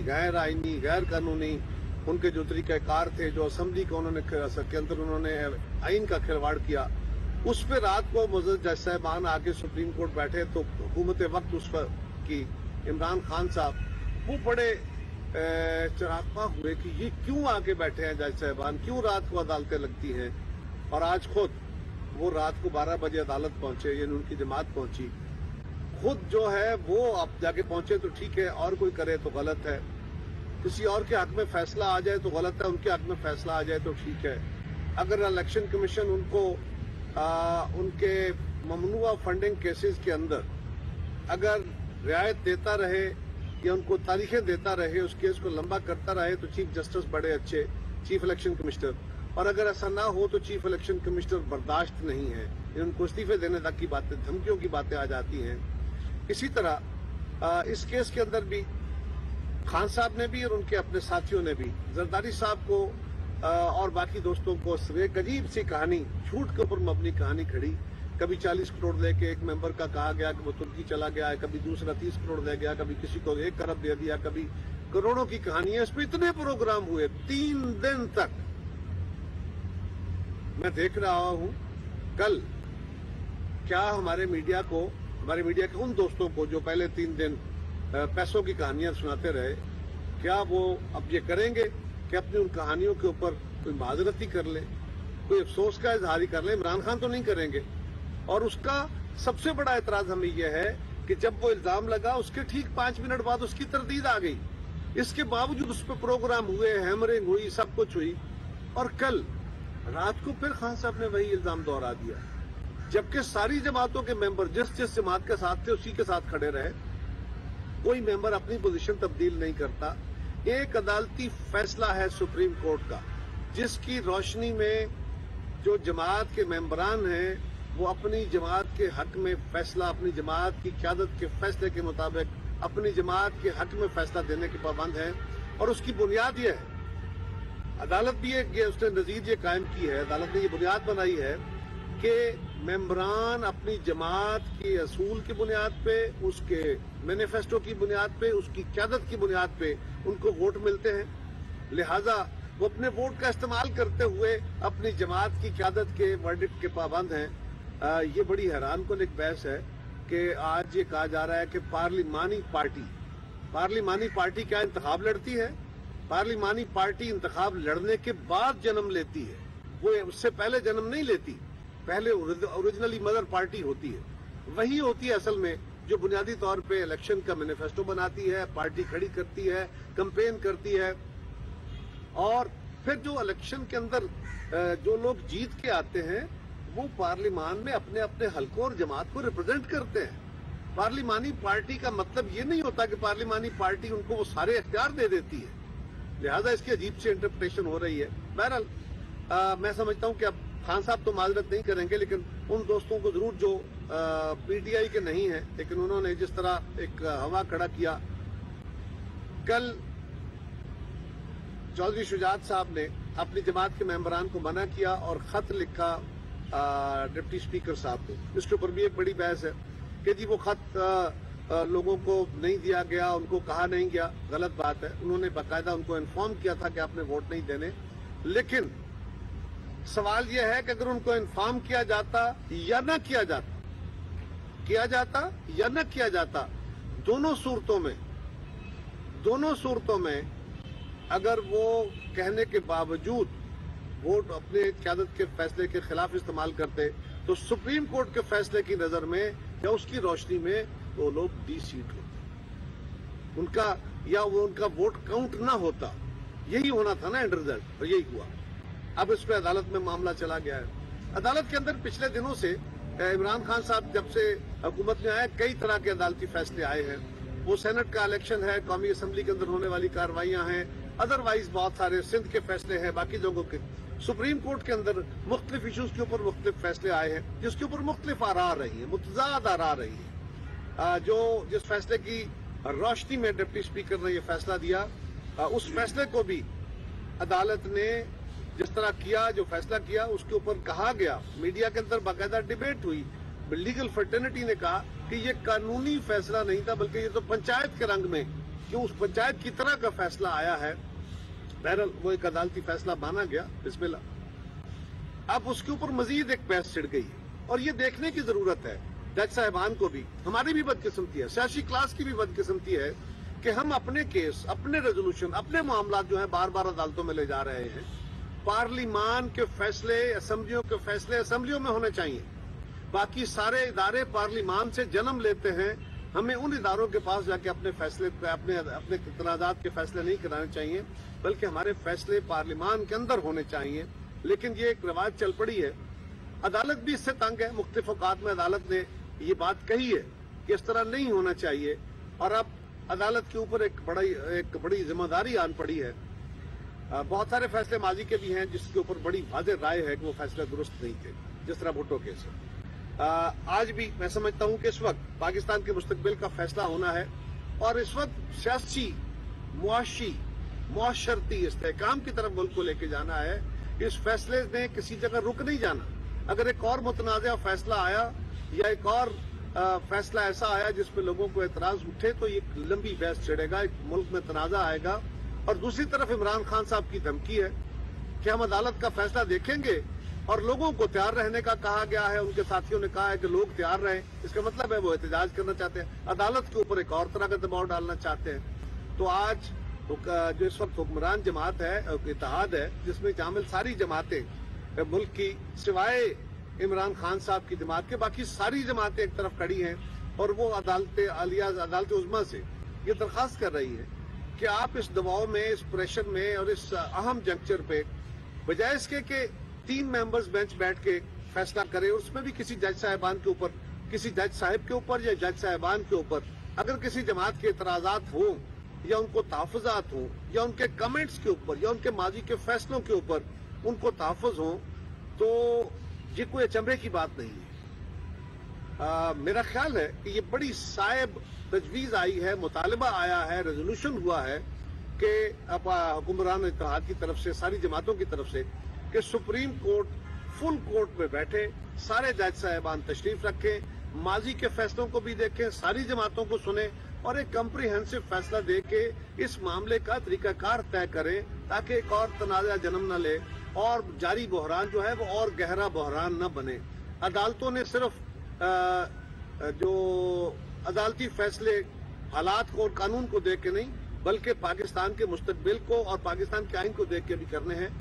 गैर आईनी गैर कानूनी उनके जो तरीक़ाकार थे, जो असम्बली को उन्होंने के अंदर उन्होंने आइन का खिलवाड़ किया, उस पर रात को मुअज़्ज़ज़ जज साहिबान आके सुप्रीम कोर्ट बैठे तो हुकूमत वक्त उस पर की इमरान खान साहब वो बड़े चरापा हुए कि ये क्यों आके बैठे हैं जज साहिबान, क्यों रात को अदालतें लगती हैं। और आज खुद वो रात को 12 बजे अदालत पहुंचे, यानी उनकी जमात पहुंची, खुद जो है वो अब जाके पहुंचे तो ठीक है, और कोई करे तो गलत है, किसी और के हक में फैसला आ जाए तो गलत है, उनके हक में फैसला आ जाए तो ठीक है। अगर इलेक्शन कमीशन उनको उनके ममनुआ फंडिंग केसेस के अंदर अगर रियायत देता रहे या उनको तारीखें देता रहे, उस केस को लंबा करता रहे, तो चीफ जस्टिस बड़े अच्छे चीफ इलेक्शन कमिश्नर, और अगर ऐसा ना हो तो चीफ इलेक्शन कमिश्नर बर्दाश्त नहीं है, उनको इस्तीफे देने तक की बातें, धमकियों की बातें आ जाती हैं। इसी तरह इस केस के अंदर भी खान साहब ने भी और उनके अपने साथियों ने भी जरदारी साहब को और बाकी दोस्तों को एक अजीब सी कहानी, झूठ के ऊपर मबनी कहानी खड़ी। कभी 40 करोड़ लेके एक मेंबर का कहा गया कि वो तुर्की चला गया है, कभी दूसरा 30 करोड़ दे गया, कभी किसी को 1 अरब दे दिया, कभी करोड़ों की कहानियां। इस पर इतने प्रोग्राम हुए 3 दिन तक। मैं देख रहा हूं कल क्या हमारे मीडिया के उन दोस्तों को जो पहले 3 दिन पैसों की कहानियां सुनाते रहे, क्या वो अब ये करेंगे कि अपनी उन कहानियों के ऊपर कोई माजरत ही कर ले, कोई अफसोस का इजहार ही कर ले। इमरान खान तो नहीं करेंगे। और उसका सबसे बड़ा एतराज हमें यह है कि जब वो इल्जाम लगा उसके ठीक 5 मिनट बाद उसकी तरदीद आ गई। इसके बावजूद उस पर प्रोग्राम हुए, हैमरिंग हुई, सब कुछ हुई, और कल रात को फिर खान साहब ने वही इल्जाम दोहरा दिया, जबकि सारी जमातों के मेंबर जिस जिस जमात के साथ थे उसी के साथ खड़े रहे। कोई मेंबर अपनी पोजीशन तब्दील नहीं करता। एक अदालती फैसला है सुप्रीम कोर्ट का, जिसकी रोशनी में जो जमात के मेंबरान हैं वो अपनी जमात के हक में फैसला, अपनी जमात की क़यादत के फैसले के मुताबिक अपनी जमात के हक में फैसला देने के पाबंद हैं। और उसकी बुनियाद ये है, अदालत भी उसने नजीर ये कायम की है, अदालत ने ये बुनियाद बनाई है कि मेंबरान अपनी जमात के असूल की बुनियाद पे, उसके मैनिफेस्टो की बुनियाद पे, उसकी क़यादत की बुनियाद पे उनको वोट मिलते हैं। लिहाजा वो अपने वोट का इस्तेमाल करते हुए अपनी जमात की क़यादत के वर्डिक्ट के पाबंद हैं। ये बड़ी हैरान कुन एक बहस है कि आज ये कहा जा रहा है कि पार्लिमानी पार्टी क्या इंतखाब लड़ती है? पार्लिमानी पार्टी इंतखाब लड़ने के बाद जन्म लेती है, वो उससे पहले जन्म नहीं लेती। पहले ओरिजिनली मदर पार्टी होती है, वही होती है असल में जो बुनियादी तौर पे इलेक्शन का मैनिफेस्टो बनाती है, पार्टी खड़ी करती है, कैंपेन करती है, और फिर जो इलेक्शन के अंदर जो लोग जीत के आते हैं वो पार्लिमान में अपने अपने हलकों और जमात को रिप्रेजेंट करते हैं। पार्लिमानी पार्टी का मतलब ये नहीं होता कि पार्लिमानी पार्टी उनको वो सारे इख्तियार दे देती है। लिहाजा इसकी अजीब सी इंटरप्रिटेशन हो रही है। बहरहाल मैं समझता हूं कि अब खान साहब तो माजरत नहीं करेंगे, लेकिन उन दोस्तों को जरूर जो पीटीआई के नहीं है, लेकिन उन्होंने जिस तरह एक हवा खड़ा किया। कल चौधरी शुजात साहब ने अपनी जमात के मेंबरान को मना किया और खत लिखा डिप्टी स्पीकर साहब को। इसके ऊपर भी एक बड़ी बहस है कि जी वो खत लोगों को नहीं दिया गया, उनको कहा नहीं गया, गलत बात है। उन्होंने बाकायदा उनको इन्फॉर्म किया था कि आपने वोट नहीं देने। लेकिन सवाल यह है कि अगर उनको इन्फॉर्म किया जाता या न किया जाता, दोनों सूरतों में अगर वो कहने के बावजूद वोट अपने क़यादत के फैसले के खिलाफ इस्तेमाल करते, तो सुप्रीम कोर्ट के फैसले की नजर में या उसकी रोशनी में वो लोग डी-सीट होते, उनका वोट काउंट ना होता। यही होना था ना एंड रिजल्ट, और यही हुआ। अब इस पे अदालत में मामला चला गया है। अदालत के अंदर पिछले दिनों से इमरान खान साहब जब से हुकूमत में आए, कई तरह के अदालती फैसले आए हैं। वो सेनेट का इलेक्शन है, कौमी असम्बली के अंदर होने वाली कार्रवाइयां हैं, अदरवाइज बहुत सारे सिंध के फैसले हैं, बाकी जगहों के। सुप्रीम कोर्ट के अंदर मुख्तलिफ इशूज के ऊपर मुख्तलिफ फैसले आए हैं, जिसके ऊपर मुख्तलिफ आरा रही है, मुतजाद आरा रही है। जिस फैसले की रोशनी में डिप्टी स्पीकर ने यह फैसला दिया, उस फैसले को भी अदालत ने जिस तरह किया, जो फैसला किया, उसके ऊपर कहा गया, मीडिया के अंदर बाकायदा डिबेट हुई। लीगल फर्टर्निटी ने कहा कि ये कानूनी फैसला नहीं था, बल्कि ये तो पंचायत के रंग में कि उस पंचायत की तरह का फैसला आया है, बहरहाल वो एक अदालती फैसला माना गया, बिस्मिल्लाह। अब उसके ऊपर मजीद एक बहस छिड़ गई है और ये देखने की जरूरत है जज साहिबान को भी, हमारी भी बदकिस्मती है, सियासी क्लास की भी बदकिस्मती है कि हम अपने केस, अपने रेजोल्यूशन, अपने मामला जो है बार बार अदालतों में ले जा रहे हैं। पार्लिमान के फैसले, असेंबलियों के फैसले असेंबलियों में होने चाहिए। बाकी सारे इदारे पार्लिमान से जन्म लेते हैं, हमें उन इदारों के पास जाके अपने फैसले, अपने तनाजात के फैसले नहीं कराने चाहिए, बल्कि हमारे फैसले पार्लिमान के अंदर होने चाहिए। लेकिन ये एक रिवाज चल पड़ी है, अदालत भी इससे तंग है। मुख्तलिफ औकात में अदालत ने ये बात कही है कि इस तरह नहीं होना चाहिए, और अब अदालत के ऊपर एक बड़ी जिम्मेदारी आन पड़ी है। बहुत सारे फैसले माजी के भी हैं जिसके ऊपर बड़ी वाज़ेह राय है कि वो फैसले दुरुस्त नहीं थे, जिस तरह भुट्टो केस है। आज भी मैं समझता हूं कि इस वक्त पाकिस्तान के मुस्तकबिल का फैसला होना है, और इस वक्त सियासी, मुआशरती इस्तेहकाम की तरफ मुल्क को लेके जाना है। इस फैसले ने किसी जगह रुक नहीं जाना। अगर एक और मुतनाज़ा फैसला आया या एक और फैसला ऐसा आया जिस पे लोगों को एतराज उठे, तो ये लंबी बहस छिड़ेगा, एक मुल्क में तनाजा आएगा। और दूसरी तरफ इमरान खान साहब की धमकी है कि हम अदालत का फैसला देखेंगे, और लोगों को तैयार रहने का कहा गया है। उनके साथियों ने कहा है कि लोग तैयार रहें, इसका मतलब है वो एहतजाज करना चाहते हैं, अदालत के ऊपर एक और तरह का दबाव डालना चाहते हैं। तो आज जो इस वक्त हुक्मरान जमात है, इत्तेहाद है, जिसमें शामिल सारी जमातें मुल्क की, सिवाय इमरान खान साहब की जमात के बाकी सारी जमातें एक तरफ खड़ी हैं, और वो अदालत उज़्मा से ये दरख्वास्त कर रही है कि आप इस दबाव में, इस प्रेशर में और इस अहम जंक्चर पे, बजाय इसके कि 3 मेंबर्स बेंच बैठ के फैसला करें, उसमें भी किसी जज साहिबान के ऊपर, किसी जज साहिब के ऊपर या जज साहिबान के ऊपर अगर किसी जमात के इतराजात हों, या उनको तहफ़्फ़ुज़ात हों, या उनके कमेंट्स के ऊपर, या उनके माजी के फैसलों के ऊपर उनको तहफ़्फ़ुज़ हों, तो ये कोई अचंभे की बात नहीं है। मेरा ख्याल है कि ये बड़ी साइब तजवीज़ आई है, मुतालबा आया है, रेजोल्यूशन हुआ है कि हुक्मरान इत्तेहाद की तरफ से, सारी जमातों की तरफ से, कि सुप्रीम कोर्ट फुल कोर्ट में बैठे, सारे जज साहिबान तशरीफ रखें, माजी के फैसलों को भी देखें, सारी जमातों को सुने, और एक कम्प्रिहेंसिव फैसला दे के इस मामले का तरीकाकार तय करें, ताकि एक और तनाज़ा जन्म न ले और जारी बहरान जो है वो और गहरा बहरान न बने। अदालतों ने सिर्फ जो अदालती फैसले हालात को और कानून को देख के नहीं, बल्कि पाकिस्तान के मुस्तकबिल को और पाकिस्तान के आइन को देख के भी करने हैं।